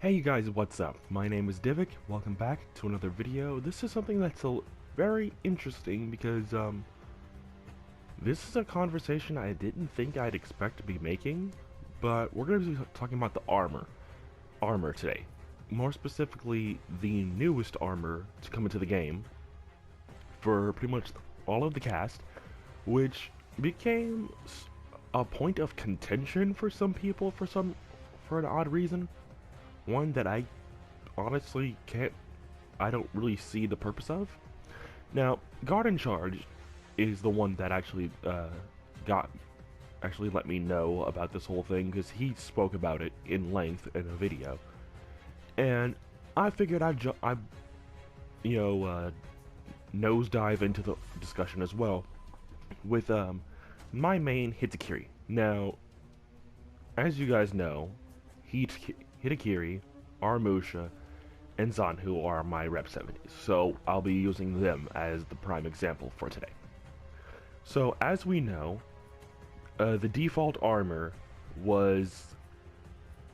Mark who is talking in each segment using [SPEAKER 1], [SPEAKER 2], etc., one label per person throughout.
[SPEAKER 1] Hey you guys, what's up? My name is Divik. Welcome back to another video. This is something that's very interesting because this is a conversation I didn't think I'd expect to be making, but we're going to be talking about the armor today. More specifically, the newest armor to come into the game for pretty much all of the cast, which became a point of contention for some people for an odd reason. One that I honestly I don't really see the purpose of. Now, Garden Charge is the one that actually let me know about this whole thing because he spoke about it in length in a video, and I figured I'd nosedive into the discussion as well with my main Hitakiri. Now, as you guys know, Hitakiri, Aramusha, and Zanhu are my Rep 70s, so I'll be using them as the prime example for today. So, as we know, the default armor was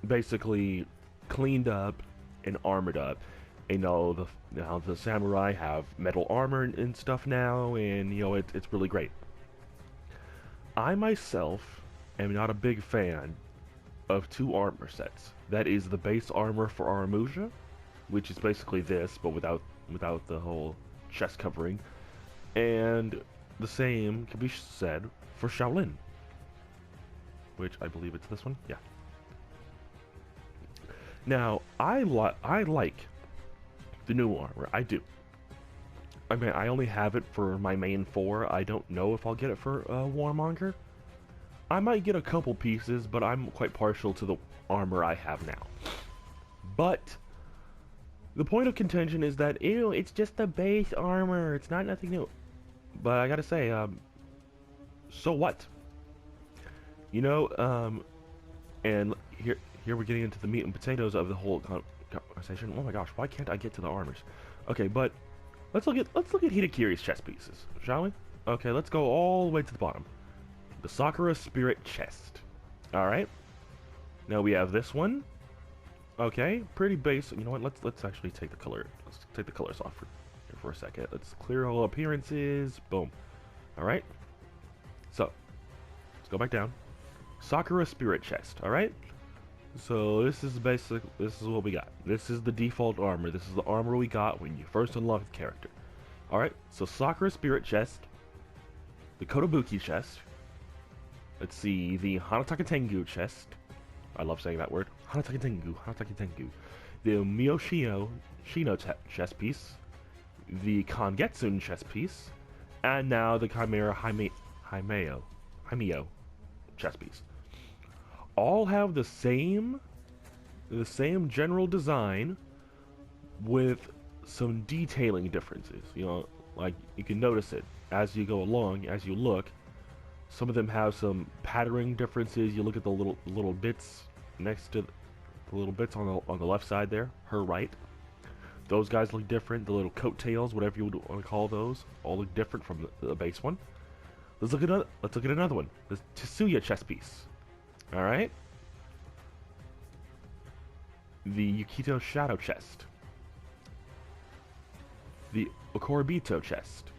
[SPEAKER 1] basically cleaned up and armored up. Now the samurai have metal armor and stuff now, and it's really great. I myself am not a big fan of two armor sets. That is the base armor for Aramusha, which is basically this, but without the whole chest covering, and the same can be said for Shaolin, which I believe it's this one. Yeah. Now I like the new armor. I do. I mean, I only have it for my main 4. I don't know if I'll get it for Warmonger. I might get a couple pieces, but I'm quite partial to the armor I have now. But the point of contention is that, ew, it's just the base armor. It's not nothing new. But I gotta say, so what? And here we're getting into the meat and potatoes of the whole conversation. Oh my gosh, why can't I get to the armors? Okay, but let's look at Hitakiri's chest pieces, shall we? Okay, let's go all the way to the bottom. The Sakura Spirit chest. Alright. Now we have this one. Okay, pretty basic. You know what? Let's actually take the color. Let's take the colors off for a second. Let's clear all appearances. Boom. Alright. So, let's go back down. Sakura Spirit chest. Alright. So this is what we got. This is the default armor. This is the armor we got when you first unlock the character. Alright, so Sakura Spirit chest. The Kotobuki chest. Let's see, the Hanataka Tengu chest. I love saying that word. Hanataka Tengu, Hanataka Tengu. The Miyoshino chest piece. The Kangetsune chest piece. And now the Chimera Himeo chest piece. All have the same general design with some detailing differences. Like you can notice it as you go along, as you look. Some of them have some patterning differences. You look at the little bits next to the little bits on the left side there, her right. Those guys look different. The little coattails, whatever you would want to call those, all look different from the base one. Let's look at another one. The Tetsuya chest piece. All right. The Yukito Shadow chest. The Okorobito chest.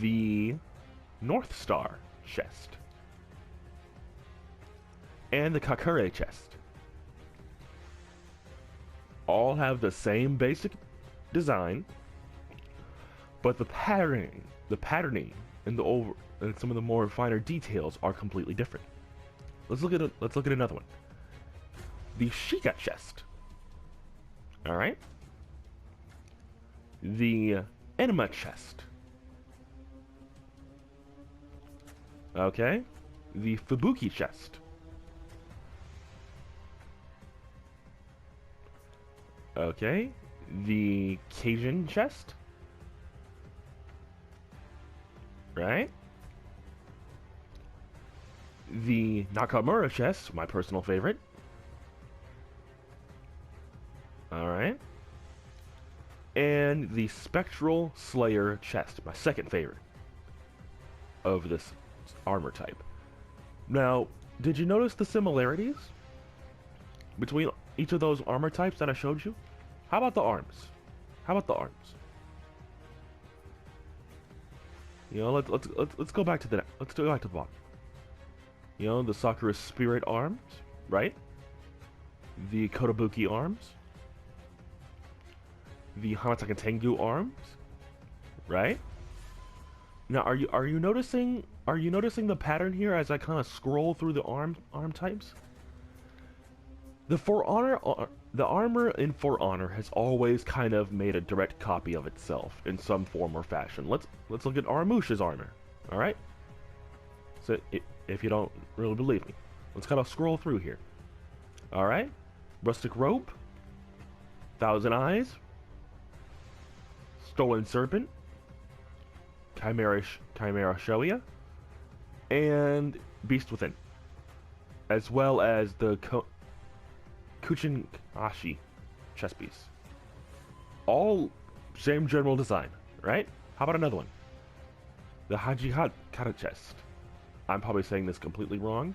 [SPEAKER 1] The North Star chest. And the Kakure chest. All have the same basic design, but the patterning and some of the more finer details are completely different. Let's look at another one. The Sheikah chest. All right. The Enema chest. Okay. The Fubuki chest. Okay. The Cajun chest. Right. The Nakamura chest, my personal favorite. Alright. And the Spectral Slayer chest, my second favorite of this armor type. Now, did you notice the similarities? between each of those armor types that I showed you, how about the arms? How about the arms? You know, let's go back to the bottom. You know, the Sakura Spirit arms, right? The Kotobuki arms, the Hamataka Tengu arms, right? Now, are you noticing the pattern here as I kind of scroll through the arm types? The armor in For Honor has always kind of made a direct copy of itself in some form or fashion. Let's look at Aramusha's armor. All right. So if you don't really believe me, let's kind of scroll through here. All right. Rustic Rope, Thousand Eyes, Stolen Serpent, Chimera Shoya, and Beast Within, as well as the Kuchin-ashi chest piece. All same general design, right? How about another one? The Hajikata chest. I'm probably saying this completely wrong.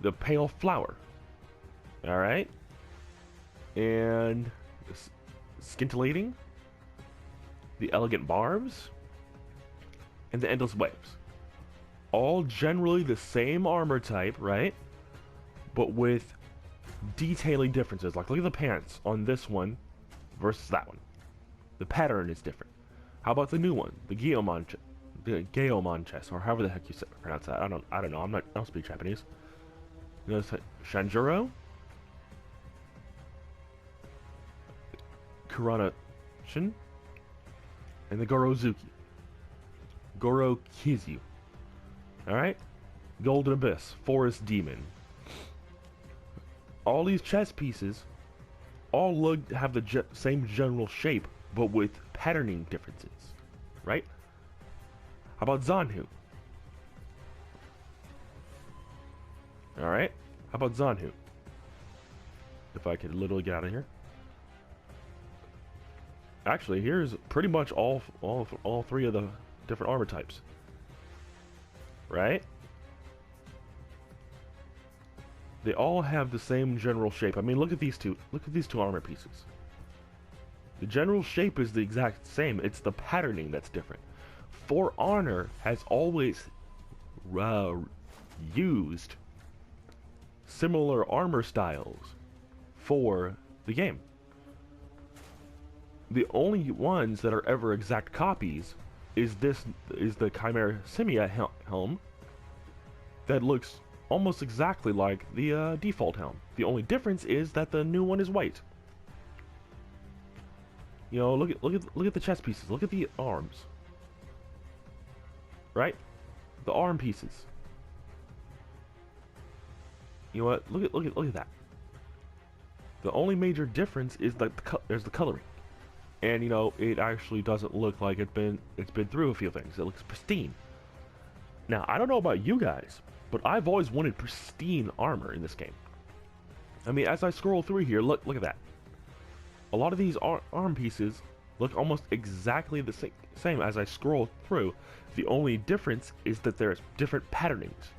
[SPEAKER 1] The Pale Flower. Alright. And Scintillating. The Elegant Barbs. And the Endless Waves. All generally the same armor type, right? But with detailing differences. Like, look at the pants on this one versus that one. The pattern is different. How about the new one? The Geomon chest, or however the heck you pronounce that. I don't know. I don't speak Japanese. You know, Shanjuro, Kurana-shin, and the Gorozuki. Gorokizu. Alright? Golden Abyss, Forest Demon. All these chess pieces all have the same general shape, but with patterning differences. Right? How about Zanhu? Alright? How about Zanhu? If I could literally get out of here. Actually, here's pretty much all three of the different armor types. Right? They all have the same general shape. I mean, look at these two. Look at these two armor pieces. The general shape is the exact same. It's the patterning that's different. For Honor has always used similar armor styles for the game. The only ones that are ever exact copies is the Chimera Simia helm that looks almost exactly like the default helm. The only difference is that the new one is white. You know, look at the chest pieces. Look at the arms. Right? The arm pieces. You know what? Look at that. The only major difference is that there's the coloring. And you know, it actually doesn't look like it's been through a few things. It looks pristine. Now, I don't know about you guys, but I've always wanted pristine armor in this game. I mean, as I scroll through here, look at that. A lot of these arm pieces look almost exactly the same as I scroll through. The only difference is that there's different patternings.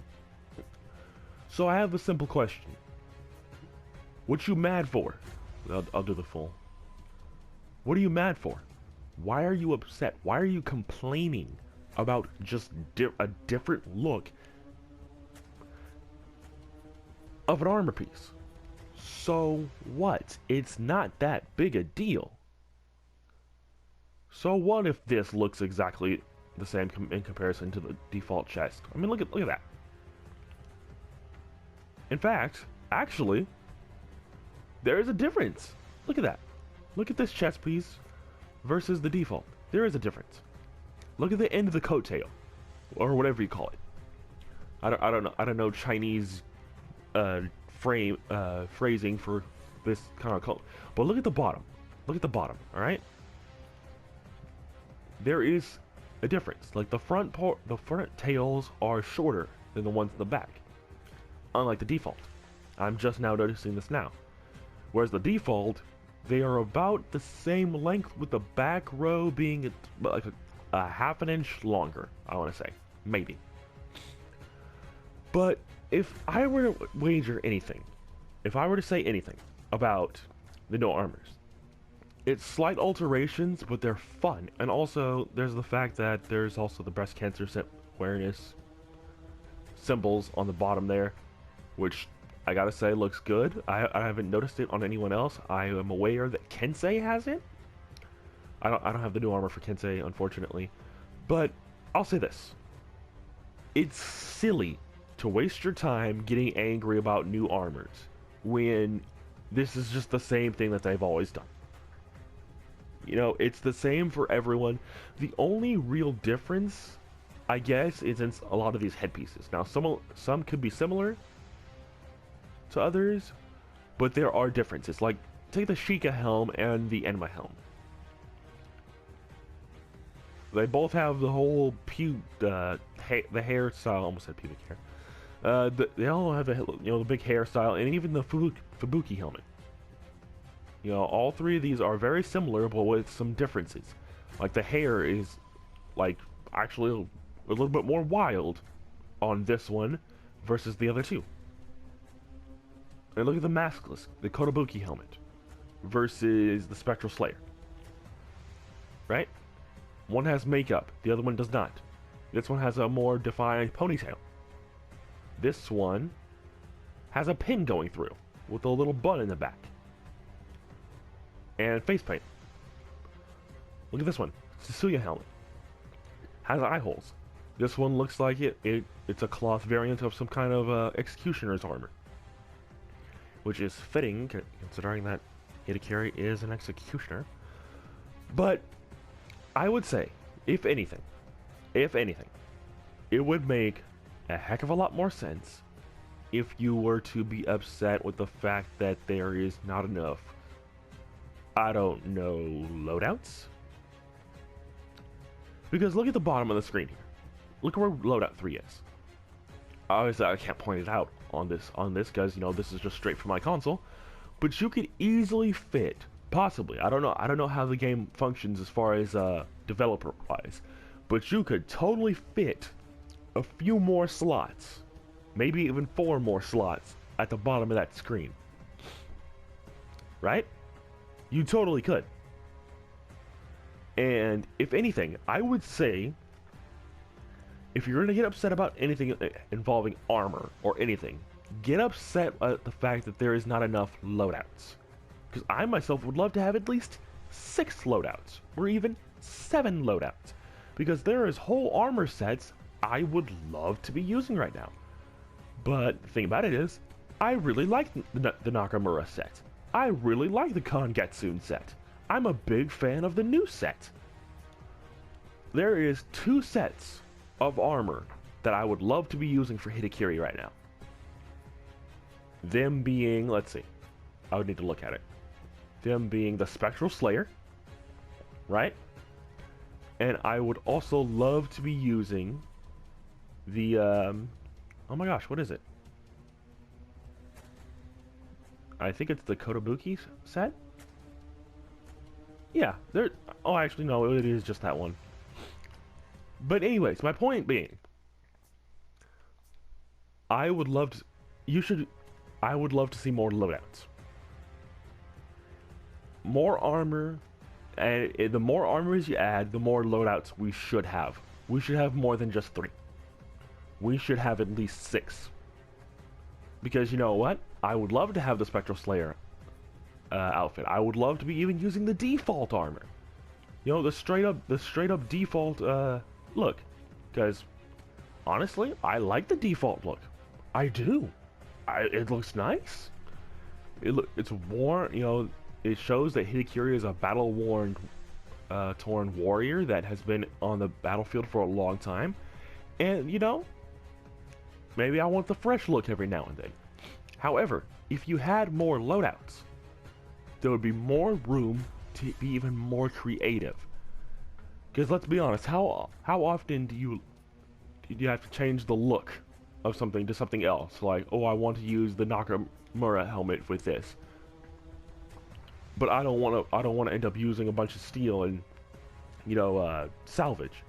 [SPEAKER 1] So I have a simple question. What you mad for? I'll do the full. What are you mad for? Why are you upset? Why are you complaining about just a different look of an armor piece? So what? It's not that big a deal. So what if this looks exactly the same in comparison to the default chest? I mean, look at that. In fact, actually, there is a difference. Look at that. Look at this chest piece versus the default. There is a difference. Look at the end of the coat tail, or whatever you call it. I don't know Chinese phrasing for this kind of coat. But look at the bottom. Look at the bottom. All right. There is a difference. Like the front tails are shorter than the ones in the back, unlike the default. I'm just now noticing this now. Whereas the default, they are about the same length, with the back row being like a half an inch longer, I want to say. Maybe. But if I were to wager anything, if I were to say anything about the no armors, it's slight alterations, but they're fun. And also, there's the fact that there's also the breast cancer awareness symbols on the bottom there, which I gotta say looks good. I haven't noticed it on anyone else. I am aware that Kensei has it. I don't have the new armor for Kensei, unfortunately. But I'll say this. It's silly to waste your time getting angry about new armors when this is just the same thing that they've always done. You know, it's the same for everyone. The only real difference, I guess, is in a lot of these headpieces. Now, some could be similar to others, but there are differences. Like, take the Sheikah helm and the Enma helm. They both have the whole the hairstyle. Almost said pubic hair. They all have the big hairstyle, and even the Fubuki helmet. You know, all three of these are very similar, but with some differences. Like the hair is, like, actually a little bit more wild on this one versus the other two. And look at the maskless, the Kotobuki helmet versus the Spectral Slayer. Right? One has makeup, the other one does not. This one has a more defined ponytail. This one has a pin going through with a little bun in the back. And face paint. Look at this one. Tsuya helmet. Has eye holes. This one looks like it's a cloth variant of some kind of executioner's armor. Which is fitting, considering that Hitokiri is an executioner. But I would say, if anything, it would make a heck of a lot more sense if you were to be upset with the fact that there is not enough, I don't know, loadouts? Because look at the bottom of the screen here. Look where loadout 3 is. Obviously, I can't point it out on this because, you know, this is just straight from my console. But you could easily fit, possibly, I don't know how the game functions as far as developer-wise, but you could totally fit a few more slots, maybe even 4 more slots at the bottom of that screen. Right? You totally could. And if anything, I would say, if you're going to get upset about anything involving armor or anything, get upset at the fact that there is not enough loadouts. Because I myself would love to have at least 6 loadouts, or even 7 loadouts. Because there is whole armor sets I would love to be using right now. But the thing about it is, I really like the Nakamura set. I really like the Kangetsun set. I'm a big fan of the new set. There is 2 sets of armor that I would love to be using for Hitokiri right now. Them being, let's see, I would need to look at it. Them being the Spectral Slayer, right? And I would also love to be using the, oh my gosh, what is it? I think it's the Kotobuki set? Yeah, oh, actually, no, it is just that one. But anyways, my point being, I would love to see more loadouts. More armor, and the more armors you add, the more loadouts we should have. We should have more than just 3. We should have at least 6. Because you know what? I would love to have the Spectral Slayer outfit. I would love to be even using the default armor. You know, the straight up default look. Because honestly, I like the default look. I do. It looks nice. It's worn. You know, it shows that Hitokiri is a battle-worn, torn warrior that has been on the battlefield for a long time. And you know, maybe I want the fresh look every now and then. However, if you had more loadouts, there would be more room to be even more creative. Because let's be honest, how often do you have to change the look of something to something else? Like, oh, I want to use the Nakamura helmet with this, but I don't want to end up using a bunch of steel and, you know, salvage.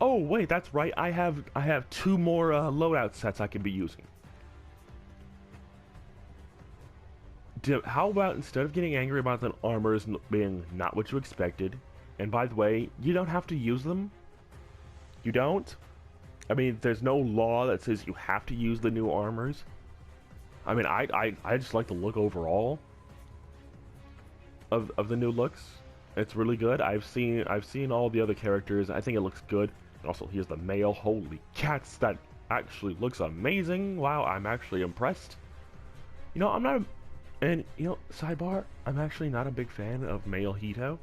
[SPEAKER 1] Oh wait, that's right. I have 2 more loadout sets I could be using. How about instead of getting angry about the armors being not what you expected, and by the way, you don't have to use them. You don't. I mean, there's no law that says you have to use the new armors. I mean, I just like the look overall of the new looks. It's really good. I've seen all the other characters. I think it looks good. And also, here's the male. Holy cats, that actually looks amazing. Wow, I'm actually impressed. You know, I'm not a, and you know, sidebar, I'm actually not a big fan of male Hito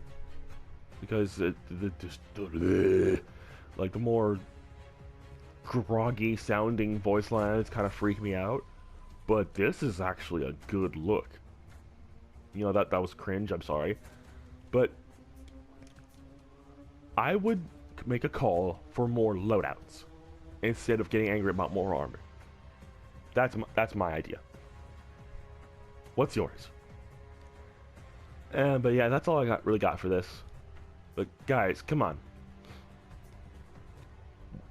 [SPEAKER 1] because like the more groggy sounding voice lines kind of freak me out. But this is actually a good look. You know, that was cringe, I'm sorry. But I would make a call for more loadouts instead of getting angry about more armor. That's my idea. What's yours? But yeah, that's all I really got for this. But guys, come on.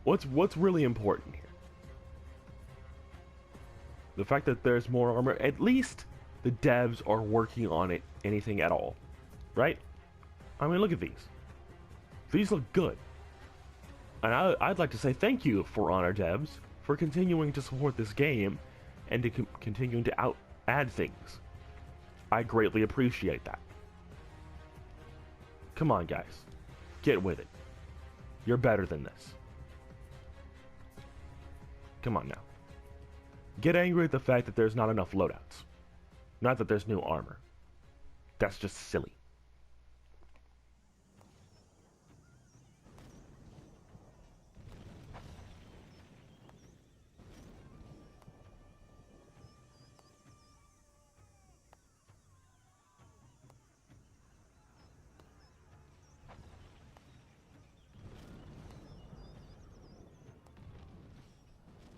[SPEAKER 1] What's really important here? The fact that there's more armor. At least the devs are working on it. Anything at all, right? I mean, look at these. These look good. And I'd like to say thank you, For Honor devs, for continuing to support this game and to continuing to add things. I greatly appreciate that. Come on, guys. Get with it. You're better than this. Come on now. Get angry at the fact that there's not enough loadouts. Not that there's new armor. That's just silly.